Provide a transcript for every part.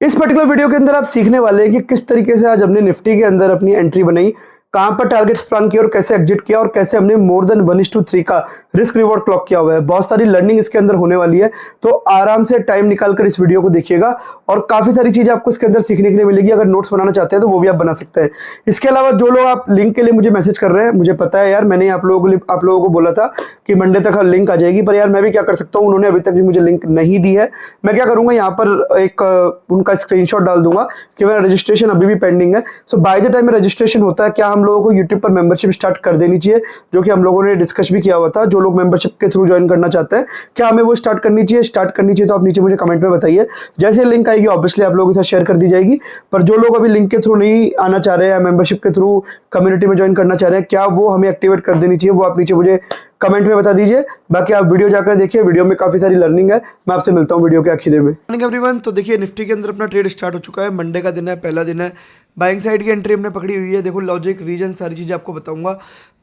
इस particular video के अंदर आप सीखने वाले हैं कि किस तरीके से आज हमने निफ्टी के अंदर अपनी एंट्री बनाई, कहाँ पर टारगेट्स प्लान किया और कैसे एग्जिट किया और कैसे हमने मोर देन 1:3 का रिस्क रिवॉर्ड क्लॉक किया हुआ है। बहुत सारी लर्निंग इसके अंदर होने वाली है, तो आराम से टाइम निकाल कर इस वीडियो को देखिएगा और काफ़ी सारी चीज़ें आपको इसके अंदर सीखने के लिए मिलेगी। अगर नोट्स बनाना चाहते हैं तो वो भी आप बना सकते हैं। इसके अलावा जो लोग आप लिंक के लिए मुझे मैसेज कर रहे हैं, मुझे पता है यार, मैंने आप लोगों को बोला था कि मंडे तक लिंक आ जाएगी, पर यार मैं भी क्या कर सकता हूँ, उन्होंने अभी तक भी मुझे लिंक नहीं दी है। मैं क्या करूँगा, यहाँ पर एक उनका स्क्रीनशॉट डाल दूंगा कि मेरा रजिस्ट्रेशन अभी भी पेंडिंग है। सो बाय द टाइम रजिस्ट्रेशन होता है, क्या हम लोगों को यूट्यूब पर मेंबरशिप स्टार्ट कर देनी चाहिए, जो कि हम लोगों ने डिस्कस भी किया हुआ था। जो लोग मेंबरशिप के थ्रू ज्वाइन करना चाहते हैं, क्या हमें वो स्टार्ट करनी चाहिए? स्टार्ट करनी चाहिए तो आप नीचे मुझे कमेंट में बताइए। जैसे लिंक आएगी ऑब्वियसली आप लोगों के साथ शेयर कर दी जाएगी। पर जो लोग अभी लिंक के थ्रू नहीं आना चाह रहे हैं या मेंबरशिप के थ्रू कम्युनिटी में ज्वाइन करना चाह रहे हैं, क्या वो हमें एक्टिवेट कर देनी चाहिए? वो आप नीचे मुझे कमेंट में बता दीजिए। बाकी आप वीडियो जाकर देखिए, वीडियो में काफी सारी लर्निंग है। मैं आपसे मिलता हूँ वीडियो के आखिर में। Morning everyone. तो देखिए निफ्टी के अंदर अपना ट्रेड स्टार्ट हो चुका है। मंडे का दिन है, पहला दिन है। बाइंग साइड की एंट्री हमने पकड़ी हुई है। देखो लॉजिक, रीजन, सारी चीज़ें आपको बताऊंगा।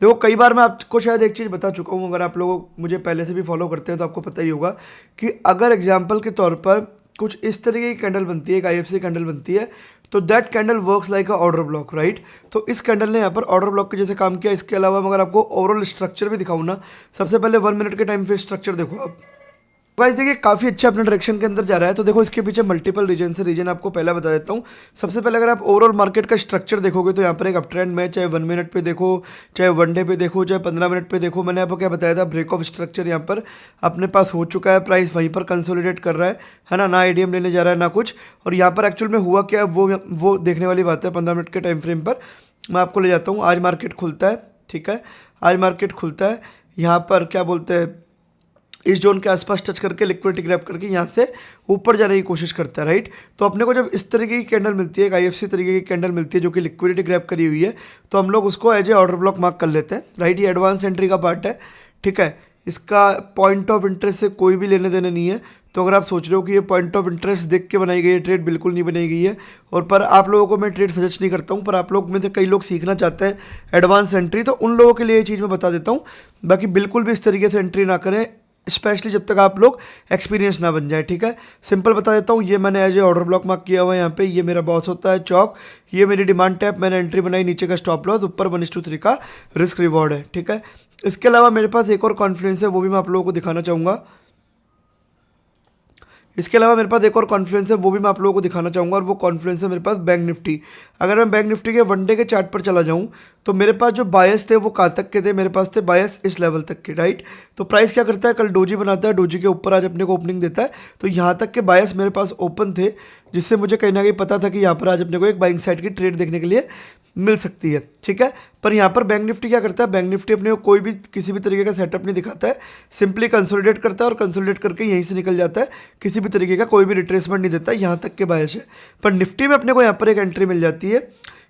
देखो कई बार मैं आपको शायद एक चीज़ बता चुका हूँ, अगर आप लोग मुझे पहले से भी फॉलो करते हैं तो आपको पता ही होगा कि अगर एग्जाम्पल के तौर पर कुछ इस तरीके की कैंडल बनती है, एक IFC कैंडल बनती है, तो that candle works like a order block, right. तो इस कैंडल ने यहाँ पर ऑर्डर ब्लॉक के जैसे काम किया। इसके अलावा अगर आपको ओवरऑल स्ट्रक्चर भी दिखाऊँ ना, सबसे पहले 1 मिनट के टाइम पे स्ट्रक्चर देखो आप। गाइस देखिए काफ़ी अच्छा अपने डायरेक्शन के अंदर जा रहा है। तो देखो इसके पीछे मल्टीपल रीजन से, रीजन आपको पहला बता देता हूँ। सबसे पहले अगर आप ओवरऑल मार्केट का स्ट्रक्चर देखोगे तो यहाँ पर एक अप ट्रेंड में, चाहे 1 मिनट पे देखो, चाहे 1 डे पे देखो, चाहे 15 मिनट पे देखो, मैंने आपको क्या बताया था, ब्रेक ऑफ स्ट्रक्चर यहाँ पर अपने पास हो चुका है। प्राइस वहीं पर कंसोलिडेट कर रहा है ना आईडीएम लेने जा रहा है ना कुछ। और यहाँ पर एक्चुअल में हुआ क्या, वो देखने वाली बात है। 15 मिनट के टाइम फ्रेम पर मैं आपको ले जाता हूँ। आज मार्केट खुलता है, ठीक है, आज मार्केट खुलता है। यहाँ पर क्या बोलते हैं, इस जोन के आसपास टच करके लिक्विडिटी ग्रैब करके यहाँ से ऊपर जाने की कोशिश करता है, राइट। तो अपने को जब इस तरीके की कैंडल मिलती है, एक IFC तरीके की कैंडल मिलती है जो कि लिक्विडिटी ग्रैब करी हुई है, तो हम लोग उसको as a order block mark कर लेते हैं, राइट। ये एडवांस एंट्री का पार्ट है, ठीक है। इसका पॉइंट ऑफ इंटरेस्ट से कोई भी लेने देने नहीं है। तो अगर आप सोच रहे हो कि ये पॉइंट ऑफ इंटरेस्ट देख के बनाई गई है ट्रेड, बिल्कुल नहीं बनाई गई है। और पर आप लोगों को मैं ट्रेड सजेस्ट नहीं करता हूँ, पर आप लोग में से कई लोग सीखना चाहते हैं एडवांस एंट्री, तो उन लोगों के लिए ये चीज़ मैं बता देता हूँ। बाकी बिल्कुल भी इस तरीके से एंट्री ना करें, स्पेशली जब तक आप लोग एक्सपीरियंस ना बन जाए, ठीक है। सिंपल बता देता हूँ, ये मैंने as a order block mark किया हुआ है यहाँ पे। ये मेरा बॉस होता है चौक, ये मेरी डिमांड टैप, मैंने एंट्री बनाई, नीचे का स्टॉप लॉस, ऊपर 1:3 का रिस्क रिवॉर्ड है, ठीक है। इसके अलावा मेरे पास एक और कॉन्फिडेंस है, वो भी मैं आप लोगों को दिखाना चाहूँगा। इसके अलावा मेरे पास एक और कॉन्फ्लुएंस है, वो भी मैं आप लोगों को दिखाना चाहूँगा, और वो कॉन्फ्लुएंस है मेरे पास बैंक निफ्टी। अगर मैं बैंक निफ्टी के 1 डे के चार्ट पर चला जाऊँ तो मेरे पास जो बायस थे वो कहाँ तक के थे, मेरे पास थे बायस इस लेवल तक के, राइट। तो प्राइस क्या करता है, कल डोजी बनाता है, डोजी के ऊपर आज अपने को ओपनिंग देता है, तो यहाँ तक के बायस मेरे पास ओपन थे, जिससे मुझे कहीं ना कहीं पता था कि यहाँ पर आज अपने को एक बाइंग साइड की ट्रेड देखने के लिए मिल सकती है, ठीक है। पर यहाँ पर बैंक निफ्टी क्या करता है, बैंक निफ्टी अपने को कोई भी किसी भी तरीके का सेटअप नहीं दिखाता है, सिंपली कंसोलिडेट करता है और कंसोलिडेट करके यहीं से निकल जाता है, किसी भी तरीके का कोई भी रिट्रेसमेंट नहीं देता, यहाँ तक के बायस है। पर निफ्टी में अपने को यहाँ पर एक एंट्री मिल जाती है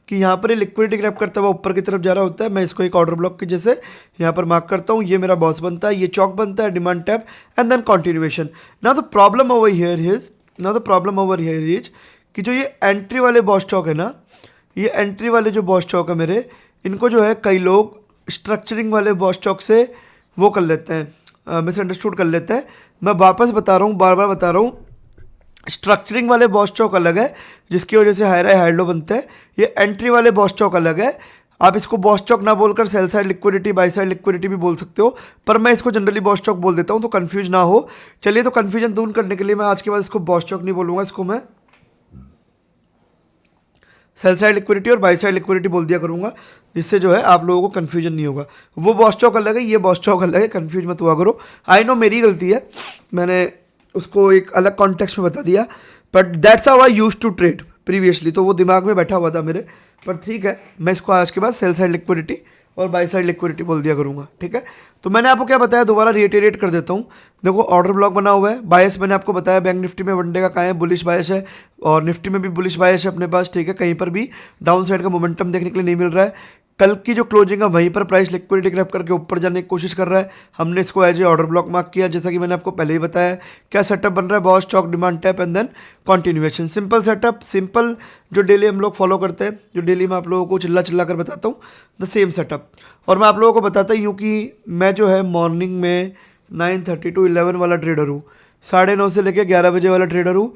कि यहाँ पर ये लिक्विडिटी ग्रैब करता हुआ ऊपर की तरफ जा रहा होता है। मैं इसको एक ऑर्डर ब्लॉक के जैसे यहाँ पर मार्क करता हूँ। ये मेरा बॉस बनता है, ये चौक बनता है, demand tap and then continuation. ना the problem over here is कि जो ये एंट्री वाले बॉस चौक है ना, ये एंट्री वाले जो बॉस चौक है मेरे, इनको जो है कई लोग स्ट्रक्चरिंग वाले बॉस चौक से वो कर लेते हैं, मिसअंडरस्टूड कर लेते हैं। मैं वापस बता रहा हूँ, बार बार बता रहा हूँ, स्ट्रक्चरिंग वाले बॉस चौक अलग है जिसकी वजह से हाई हाई लो बनते हैं। ये एंट्री वाले बॉस चौक अलग है। आप इसको बॉस चौक ना बोलकर sell side liquidity, by side liquidity भी बोल सकते हो, पर मैं इसको जनरली बॉस चौक बोल देता हूँ तो कंफ्यूज ना हो। चलिए, तो कंफ्यूजन दूर करने के लिए मैं आज के बाद इसको बॉस चौक नहीं बोलूँगा, इसको मैं सेल साइड लिक्विडिटी और बाई साइड लिक्विडिटी बोल दिया करूँगा, जिससे जो है आप लोगों को कन्फ्यूजन नहीं होगा। वो बॉस चौक अलग है, ये बॉस चौक अलग है, कन्फ्यूज मत हुआ करो। आई नो मेरी गलती है, मैंने उसको एक अलग कॉन्टेक्स्ट में बता दिया, but that's how I used to trade previously, तो वो दिमाग में बैठा हुआ था मेरे। पर ठीक है, मैं इसको आज के बाद सेल साइड लिक्विडिटी और बाई साइड लिक्विडिटी बोल दिया करूँगा, ठीक है। तो मैंने आपको क्या बताया, दोबारा रिएटेरेट कर देता हूँ। देखो ऑर्डर ब्लॉक बना हुआ है, बायस मैंने आपको बताया बैंक निफ्टी में 1 डे का कहाँ है, बुलिश बायस है, और निफ्टी में भी बुलिश बायस है अपने पास, ठीक है। कहीं पर भी डाउन साइड का मोमेंटम देखने के लिए नहीं मिल रहा है। कल की जो क्लोजिंग है वहीं पर प्राइस लिक्विडिटी ग्रैब करके ऊपर जाने की कोशिश कर रहा है। हमने इसको as a order block mark किया, जैसा कि मैंने आपको पहले ही बताया। क्या सेटअप बन रहा है, BOS CHoCH, demand tap and then continuation. Simple setup, simple जो डेली हम लोग फॉलो करते हैं, जो डेली मैं आप लोगों को चिल्ला चिल्ला कर बताता हूँ, द सेम सेटअप। और मैं आप लोगों को बताता ही हूँ कि मैं जो है मॉर्निंग में 9:30 to 11 वाला ट्रेडर हूँ, 9:30 से लेकर 11 बजे वाला ट्रेडर हूँ।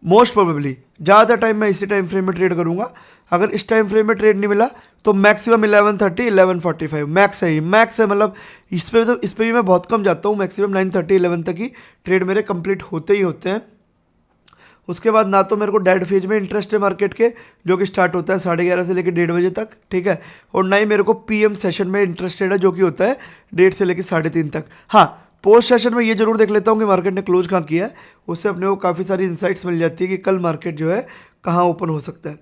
मोस्ट प्रोबेबली ज़्यादा टाइम मैं इसी टाइम फ्रेम में ट्रेड करूंगा। अगर इस टाइम फ्रेम में ट्रेड नहीं मिला तो मैक्सिमम 11:30 11:45 मैक्स है, ही मैक्स है। मतलब इस पे भी मैं बहुत कम जाता हूँ, मैक्सिमम 9:30 11 तक ही ट्रेड मेरे कंप्लीट होते ही होते हैं। उसके बाद ना तो मेरे को डेड फेज में इंटरेस्ट है मार्केट के, जो कि स्टार्ट होता है 11:30 से लेकर 1:30 तक, ठीक है। और ना ही मेरे को पीएम सेशन में इंटरेस्टेड है, जो कि होता है 1:30 से लेकर 3:30 तक। हाँ, पोस्ट सेशन में ये जरूर देख लेता हूँ कि मार्केट ने क्लोज कहाँ किया है, उससे अपने को काफ़ी सारी इंसाइट्स मिल जाती है कि कल मार्केट जो है कहाँ ओपन हो सकता है।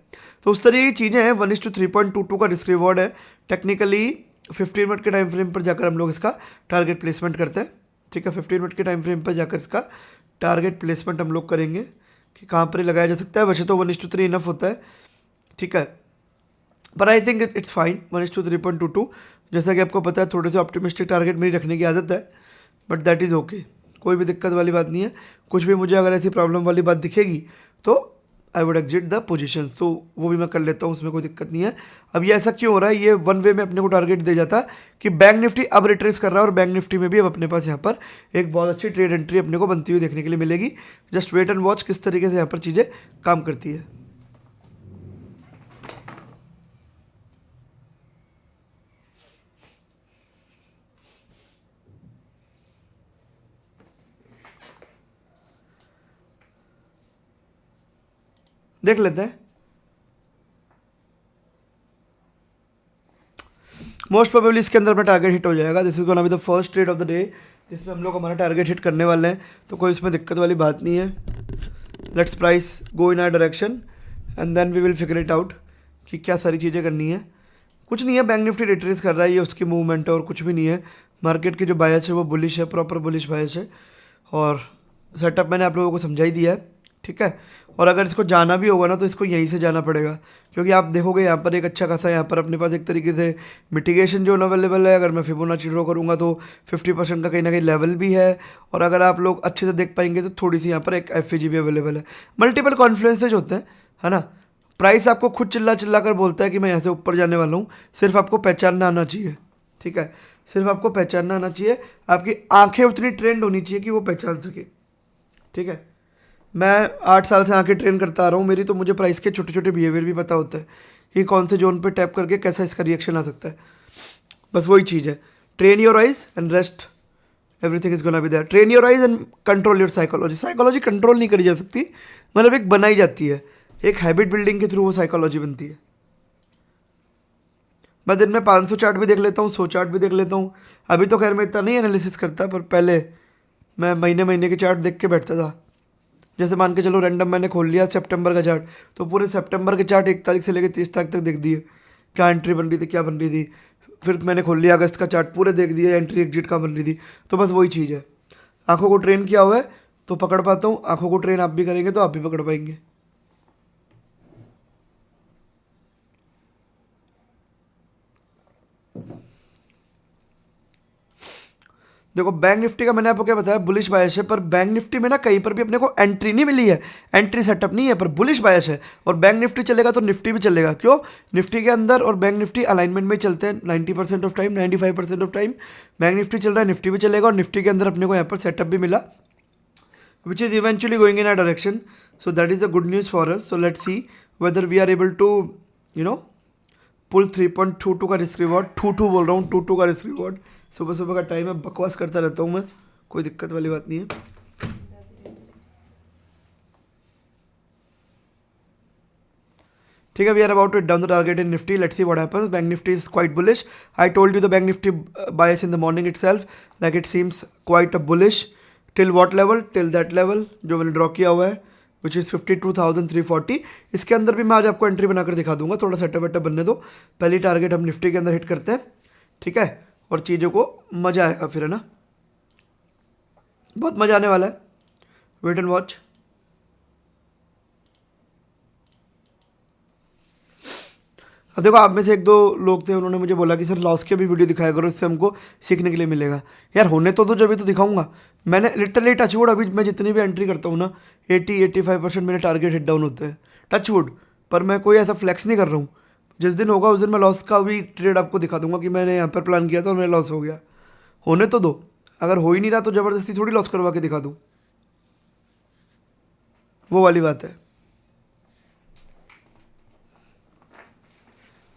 तो उस तरीके की चीज़ें हैं। 1:3.22 का रिस्क रिवॉर्ड है। टेक्निकली 15 मिनट के टाइम फ्रेम पर जाकर हम लोग इसका टारगेट प्लेसमेंट करते हैं, ठीक है। 15 मिनट के टाइम फ्रेम पर जाकर इसका टारगेट प्लेसमेंट हम लोग करेंगे कि कहाँ पर लगाया जा सकता है। वैसे तो 1:3 इनफ होता है, ठीक है, पर आई थिंक इट्स फाइन 1:3.22। जैसा कि आपको पता है थोड़े से ऑप्टिमिस्टिक टारगेट मेरी रखने की आदत है, बट दैट इज़ ओके, कोई भी दिक्कत वाली बात नहीं है। कुछ भी मुझे अगर ऐसी प्रॉब्लम वाली बात दिखेगी तो I would exit the positions, तो वो भी मैं कर लेता हूँ, उसमें कोई दिक्कत नहीं है। अब ये ऐसा क्यों हो रहा है, ये वन वे में अपने को टारगेट दे जाता कि बैंक निफ्टी अब रिट्रेस कर रहा है, और बैंक निफ्टी में भी अब अपने पास यहाँ पर एक बहुत अच्छी ट्रेड एंट्री अपने को बनती हुई देखने के लिए मिलेगी। जस्ट वेट एंड वॉच किस तरीके से यहाँ पर चीज़ें काम करती है। देख लेते हैं। मोस्ट प्रोबेबली इसके अंदर अपना टारगेट हिट हो जाएगा। This is gonna be the first trade off the day जिसमें हम लोग हमारा टारगेट हिट करने वाले हैं, तो कोई इसमें दिक्कत वाली बात नहीं है। Let's price go in our direction and then we will figure it out कि क्या सारी चीज़ें करनी है। कुछ नहीं है, बैंक निफ्टी रिट्रेस कर रहा है, ये उसकी मूवमेंट है और कुछ भी नहीं है। मार्केट की जो बायस है वो बुलिश है, प्रॉपर बुलिश बायस है, और सेटअप मैंने आप लोगों को समझा ही दिया है, ठीक है। और अगर इसको जाना भी होगा ना तो इसको यहीं से जाना पड़ेगा, क्योंकि आप देखोगे यहाँ पर एक अच्छा खासा यहाँ पर अपने पास एक तरीके से मिटिगेशन जोन अवेलेबल है। अगर मैं फिबोनाची ड्रॉ करूँगा तो 50% का कहीं ना कहीं लेवल भी है, और अगर आप लोग अच्छे से देख पाएंगे तो थोड़ी सी यहाँ पर एक एफ भी अवेलेबल है। मल्टीपल कॉन्फ्लुएंसेज होते हैं, है ना। प्राइस आपको खुद चिल्ला चिल्ला कर बोलता है कि मैं यहाँ से ऊपर जाने वाला हूँ, सिर्फ आपको पहचानना आना चाहिए, ठीक है। सिर्फ आपको पहचानना आना चाहिए, आपकी आंखें उतनी ट्रेंड होनी चाहिए कि वो पहचान सके, ठीक है। मैं 8 साल से आंखें ट्रेन करता आ रहा हूँ, मेरी तो मुझे प्राइस के छोटे छोटे बिहेवियर भी पता होता है कि कौन से जोन पे टैप करके कैसा इसका रिएक्शन आ सकता है। बस वही चीज़ है, train your eyes and rest everything is gonna be there. Train your eyes and control your psychology. Psychology control नहीं करी जा सकती, मतलब एक बनाई जाती है, एक हैबिट बिल्डिंग के थ्रू वो साइकोलॉजी बनती है। मैं दिन में 500 चार्ट भी देख लेता हूँ, 100 चार्ट भी देख लेता हूँ। अभी तो खैर मैं इतना नहीं एनालिसिस करता, पर पहले मैं महीने महीने के चार्ट देख के बैठता था। जैसे मान के चलो रैंडम मैंने खोल लिया सितंबर का चार्ट, तो पूरे सितंबर के चार्ट 1 तारीख से लेकर 30 तारीख तक देख दिए, क्या एंट्री बन रही थी, क्या बन रही थी। फिर मैंने खोल लिया अगस्त का चार्ट, पूरे देख दिए एंट्री एग्जिट कहाँ बन रही थी। तो बस वही चीज़ है, आंखों को ट्रेन किया हुआ है तो पकड़ पाता हूँ, आंखों को ट्रेन आप भी करेंगे तो आप भी पकड़ पाएंगे। देखो बैंक निफ्टी का मैंने आपको क्या बताया, बुलिश बायस है, पर बैंक निफ्टी में ना कहीं पर भी अपने को एंट्री नहीं मिली है, एंट्री सेटअप नहीं है, पर बुलिश बायस है। और बैंक निफ्टी चलेगा तो निफ्टी भी चलेगा। क्यों? निफ्टी के अंदर और बैंक निफ्टी अलाइनमेंट में चलते हैं 90% of time, 95% of time bank Nifty चल रहा है, निफ्टी भी चलेगा। और निफ्टी के अंदर अपने को यहाँ पर सेटअप भी मिला, which is eventually going in a direction. So that is the good news for us. So let's see whether we are able to pull 3.22 का रिस्क रिवॉर्ड, 22 बोल रहा हूँ, 22 का रिस्क रिवॉर्ड। सुबह सुबह का टाइम है, बकवास करता रहता हूँ मैं, कोई दिक्कत वाली बात नहीं है। ठीक है, we are about to down the target in Nifty, let's see what happens. Bank Nifty is quite bullish. I told you the bank Nifty bias in the morning itself, like it seems quite a bullish till what level, till that level जो मैंने draw किया हुआ है, which is 52,340। इसके अंदर भी मैं आज आपको एंट्री बनाकर दिखा दूंगा, थोड़ा सेटअप वेटअप बनने दो। पहली टारगेट हम निफ्टी के अंदर हिट करते हैं, ठीक है, और चीज़ों को मज़ा आएगा फिर, है ना, बहुत मज़ा आने वाला है। Wait and watch. अब देखो, आप में से 1-2 लोग थे, उन्होंने मुझे बोला कि सर लॉस के भी वीडियो दिखाया करो, इससे हमको सीखने के लिए मिलेगा। यार होने तो जब भी तो दिखाऊंगा। मैंने लिटरली टचवुड, अभी मैं जितनी भी एंट्री करता हूँ ना, 80-85% मेरे टारगेट हिट डाउन होते हैं, टचवुड। पर मैं कोई ऐसा फ्लैक्स नहीं कर रहा हूँ। जिस दिन होगा उस दिन मैं लॉस का भी ट्रेड आपको दिखा दूंगा कि मैंने यहाँ पर प्लान किया था और मेरा लॉस हो गया। होने तो दो, अगर हो ही नहीं रहा तो ज़बरदस्ती थोड़ी लॉस करवा के दिखा दूँ। वो वाली बात है।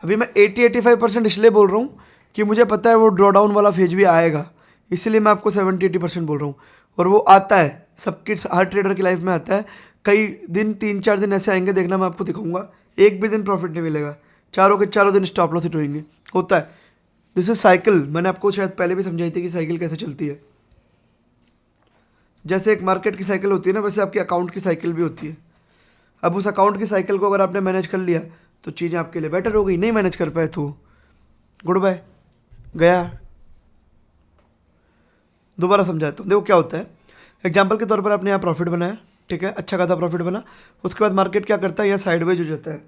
अभी मैं 80-85% इसलिए बोल रहा हूँ कि मुझे पता है वो ड्रॉ डाउन वाला फेज भी आएगा, इसीलिए मैं आपको 70-80% बोल रहा हूँ। और वो आता है, सबकी हर ट्रेडर की लाइफ में आता है। कई दिन 3-4 दिन ऐसे आएंगे, देखना मैं आपको दिखाऊंगा, एक भी दिन प्रॉफिट नहीं मिलेगा, चारों के चारों दिन स्टॉप लॉस हिट होंगे, होता है। दिस इज साइकिल, मैंने आपको शायद पहले भी समझाई थी कि साइकिल कैसे चलती है। जैसे एक मार्केट की साइकिल होती है ना, वैसे आपकी अकाउंट की साइकिल भी होती है। अब उस अकाउंट की साइकिल को अगर आपने मैनेज कर लिया तो चीज़ें आपके लिए बेटर हो गई, नहीं मैनेज कर पाए तो गुड बाय, गया। दोबारा समझाता हूँ, देखो क्या होता है। एग्जाम्पल के तौर पर आपने यहाँ प्रॉफिट बनाया, ठीक है, अच्छा खासा प्रॉफिट बना। उसके बाद मार्केट क्या करता है, यह साइडवेज हो जाता है,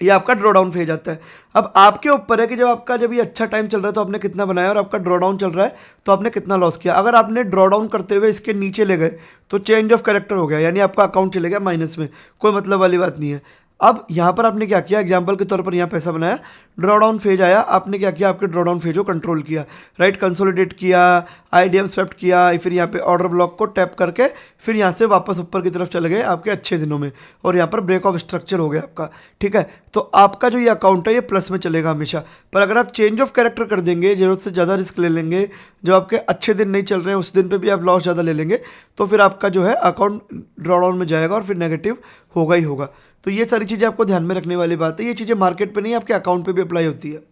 ये आपका ड्रॉ डाउन फेज आता है। अब आपके ऊपर है कि जब ये अच्छा टाइम चल रहा है तो आपने कितना बनाया, और आपका ड्रॉ डाउन चल रहा है तो आपने कितना लॉस किया। अगर आपने ड्रॉ डाउन करते हुए इसके नीचे ले गए तो चेंज ऑफ कैरेक्टर हो गया, यानी आपका अकाउंट चले गया माइनस में, कोई मतलब वाली बात नहीं है। अब यहाँ पर आपने क्या किया, एग्जाम्पल के तौर पर यहाँ पैसा बनाया, ड्रॉ डाउन फेज आया, आपने क्या किया, आपके ड्रॉ डाउन फेज को कंट्रोल किया, राइट, कंसोलिडेट किया, आईडीएम स्वेप्ट किया, फिर यहाँ पे ऑर्डर ब्लॉक को टैप करके फिर यहाँ से वापस ऊपर की तरफ चले गए आपके अच्छे दिनों में, और यहाँ पर ब्रेक ऑफ स्ट्रक्चर हो गया आपका, ठीक है। तो आपका जो ये अकाउंट है ये प्लस में चलेगा हमेशा। पर अगर आप चेंज ऑफ कैरेक्टर कर देंगे, जरूरत से ज़्यादा रिस्क ले लेंगे, जब आपके अच्छे दिन नहीं चल रहे हैं उस दिन पे भी आप लॉस ज़्यादा ले लेंगे, तो फिर आपका जो है अकाउंट ड्रॉ डाउन में जाएगा और फिर नेगेटिव होगा ही होगा। तो ये सारी चीज़ें आपको ध्यान में रखने वाली बात है, ये चीज़ें मार्केट पे नहीं, आपके अकाउंट पे भी अप्लाई होती है,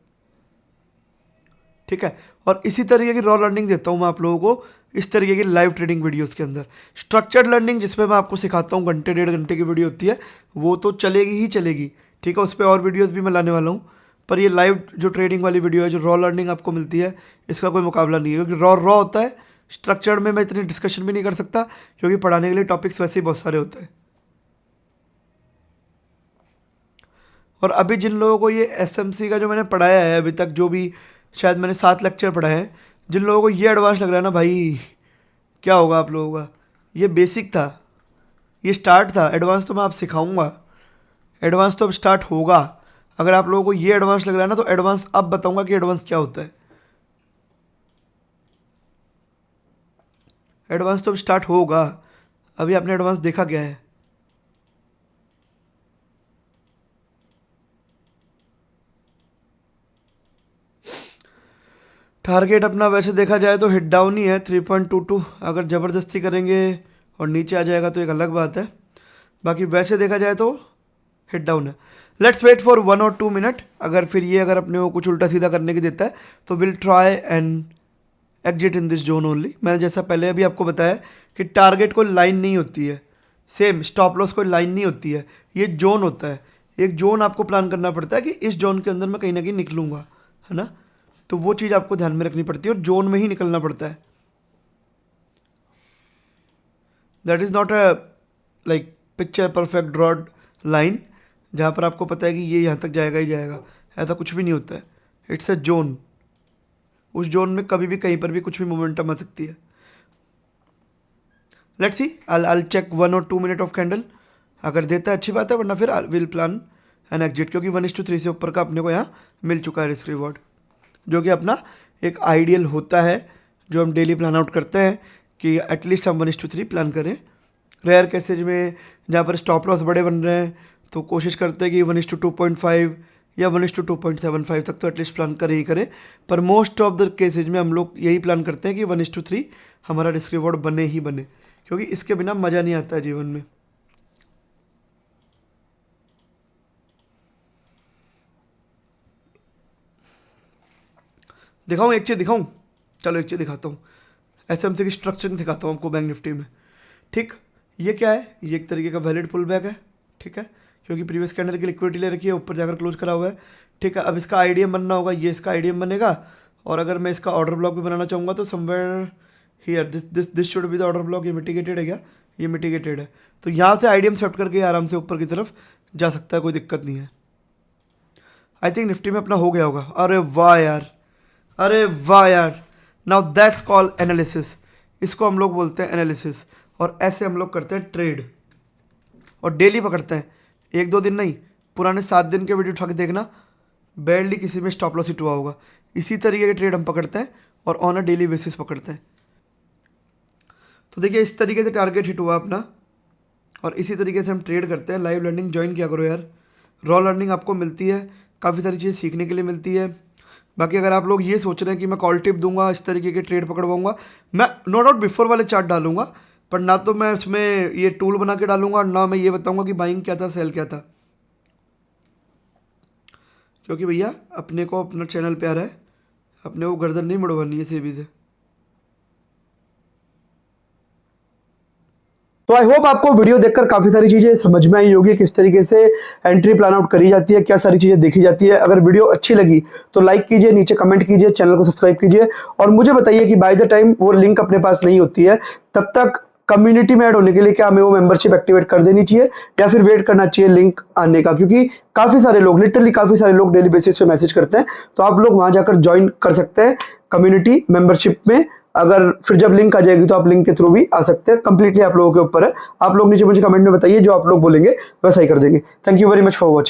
ठीक है। और इसी तरीके की रॉ लर्निंग देता हूँ मैं आप लोगों को इस तरीके की लाइव ट्रेडिंग वीडियोस के अंदर। स्ट्रक्चर्ड लर्निंग जिसमें मैं आपको सिखाता हूँ, घंटे 1.5 घंटे की वीडियो होती है, वो तो चलेगी ही चलेगी, ठीक है, उस पर और वीडियोस भी मैं लाने वाला हूँ। पर ये लाइव जो ट्रेडिंग वाली वीडियो है, जो रॉ लर्निंग आपको मिलती है, इसका कोई मुकाबला नहीं है, क्योंकि रॉ रॉ होता है। स्ट्रक्चर्ड में मैं इतनी डिस्कशन भी नहीं कर सकता, क्योंकि पढ़ाने के लिए टॉपिक्स वैसे ही बहुत सारे होते हैं। और अभी जिन लोगों को ये एसएमसी का जो मैंने पढ़ाया है अभी तक, जो भी शायद मैंने 7 लेक्चर पढ़ाए हैं, जिन लोगों को ये एडवांस लग रहा है ना भाई, क्या होगा आप लोगों का, ये बेसिक था, ये स्टार्ट था, एडवांस तो मैं आप सिखाऊंगा, एडवांस तो अब स्टार्ट होगा। अगर आप लोगों को ये एडवांस लग रहा है ना, तो एडवांस अब बताऊंगा कि एडवांस क्या होता है। एडवांस तो अब स्टार्ट होगा, अभी आपने एडवांस देखा क्या है। टारगेट अपना वैसे देखा जाए तो हिट डाउन ही है 3.22, अगर ज़बरदस्ती करेंगे और नीचे आ जाएगा तो एक अलग बात है, बाकी वैसे देखा जाए तो हिट डाउन है। लेट्स वेट फॉर 1 और 2 मिनट, अगर अपने को कुछ उल्टा सीधा करने की देता है तो will try and exit in this zone only. मैंने जैसा पहले अभी आपको बताया कि टारगेट को लाइन नहीं होती है, सेम स्टॉप लॉस कोई लाइन नहीं होती है, ये जोन होता है। एक जोन आपको प्लान करना पड़ता है कि इस जोन के अंदर मैं कहीं ना कहीं निकलूंगा, है ना, तो वो चीज़ आपको ध्यान में रखनी पड़ती है और जोन में ही निकलना पड़ता है। That is not a like picture perfect drawed line जहाँ पर आपको पता है कि ये यहाँ तक जाएगा ही जाएगा, ऐसा कुछ भी नहीं होता है। इट्स अ जोन, उस जोन में कभी भी कहीं पर भी कुछ भी मोमेंटम आ सकती है। लेट्स सी, आई चेक 1 और 2 मिनट ऑफ कैंडल, अगर देता है अच्छी बात है, वरना फिर विल प्लान एन एग्जिट, क्योंकि 1:3 से ऊपर का अपने को यहाँ मिल चुका है रिस्क रिवॉर्ड, जो कि अपना एक आइडियल होता है, जो हम डेली प्लान आउट करते हैं कि एटलीस्ट हम 1:3 प्लान करें। रेयर केसेज में जहाँ पर स्टॉप लॉस बड़े बन रहे हैं तो कोशिश करते हैं कि 1:2.5 या 1:2.75 तक तो एटलीस्ट प्लान करें ही करें। पर मोस्ट ऑफ द केसेज में हम लोग यही प्लान करते हैं कि 1:3 हमारा रिस्क रिवॉर्ड बने ही बने, क्योंकि इसके बिना मज़ा नहीं आता है जीवन में। दिखाऊँ एक चीज़ दिखाऊँ, चलो एक चीज़ दिखाता हूँ, एसएमसी की स्ट्रक्चरिंग दिखाता हूँ आपको बैंक निफ्टी में, ठीक। ये क्या है, ये एक तरीके का वैलिड पुल बैक है, ठीक है, क्योंकि प्रीवियस कैंडल की लिक्विडिटी ले रखी है, ऊपर जाकर क्लोज करा हुआ है, ठीक है। अब इसका आईडीएम बनना होगा, ये इसका आईडीएम बनेगा, और अगर मैं इसका ऑर्डर ब्लॉक भी बनाना चाहूँगा तो somewhere here this should be the order block. ये मिटिगेटेड है क्या, ये मिटिगेटेड है, तो यहाँ से आईडीएम सेट करके आराम से ऊपर की तरफ जा सकता है, कोई दिक्कत नहीं है। आई थिंक निफ्टी में अपना हो गया होगा, अरे वाह यार, अरे वाह यार, नाउ दैट्स कॉल एनालिसिस, इसको हम लोग बोलते हैं एनालिसिस, और ऐसे हम लोग करते हैं ट्रेड, और डेली पकड़ते हैं, 1-2 दिन नहीं, पुराने 7 दिन के वीडियो उठा के देखना, बैरली किसी में स्टॉप लॉस हिट हुआ होगा। इसी तरीके के ट्रेड हम पकड़ते हैं और ऑन अ डेली बेसिस पकड़ते हैं। तो देखिए इस तरीके से टारगेट हिट हुआ अपना, और इसी तरीके से हम ट्रेड करते हैं। लाइव लर्निंग ज्वाइन किया करो यार, रॉ लर्निंग आपको मिलती है, काफ़ी सारी चीज़ें सीखने के लिए मिलती है। बाकी अगर आप लोग ये सोच रहे हैं कि मैं कॉल टिप दूंगा, इस तरीके के ट्रेड पकड़वाऊंगा, मैं नो डाउट बिफोर वाले चार्ट डालूंगा, पर ना तो मैं उसमें ये टूल बना के डालूंगा और ना मैं ये बताऊंगा कि बाइंग क्या था सेल क्या था, क्योंकि भैया अपने को अपना चैनल प्यारा है, अपने को गर्दन नहीं मुड़वानी है सेबी से। तो आई होप आपको वीडियो देखकर काफ़ी सारी चीज़ें समझ में आई होगी, किस तरीके से एंट्री प्लान आउट करी जाती है, क्या सारी चीज़ें देखी जाती है। अगर वीडियो अच्छी लगी तो लाइक कीजिए, नीचे कमेंट कीजिए, चैनल को सब्सक्राइब कीजिए और मुझे बताइए कि बाय द टाइम वो लिंक अपने पास नहीं होती है तब तक कम्युनिटी में ऐड होने के लिए क्या हमें वो मेंबरशिप एक्टिवेट कर देनी चाहिए या फिर वेट करना चाहिए लिंक आने का, क्योंकि काफ़ी सारे लोग, लिटरली काफ़ी सारे लोग डेली बेसिस पे मैसेज करते हैं। तो आप लोग वहाँ जाकर ज्वाइन कर सकते हैं कम्युनिटी मेंबरशिप में। अगर फिर जब लिंक आ जाएगी तो आप लिंक के थ्रू भी आ सकते हैं, कंप्लीटली आप लोगों के ऊपर है। आप लोग नीचे मुझे कमेंट में बताइए, जो आप लोग बोलेंगे वैसा ही कर देंगे। Thank you very much for watching.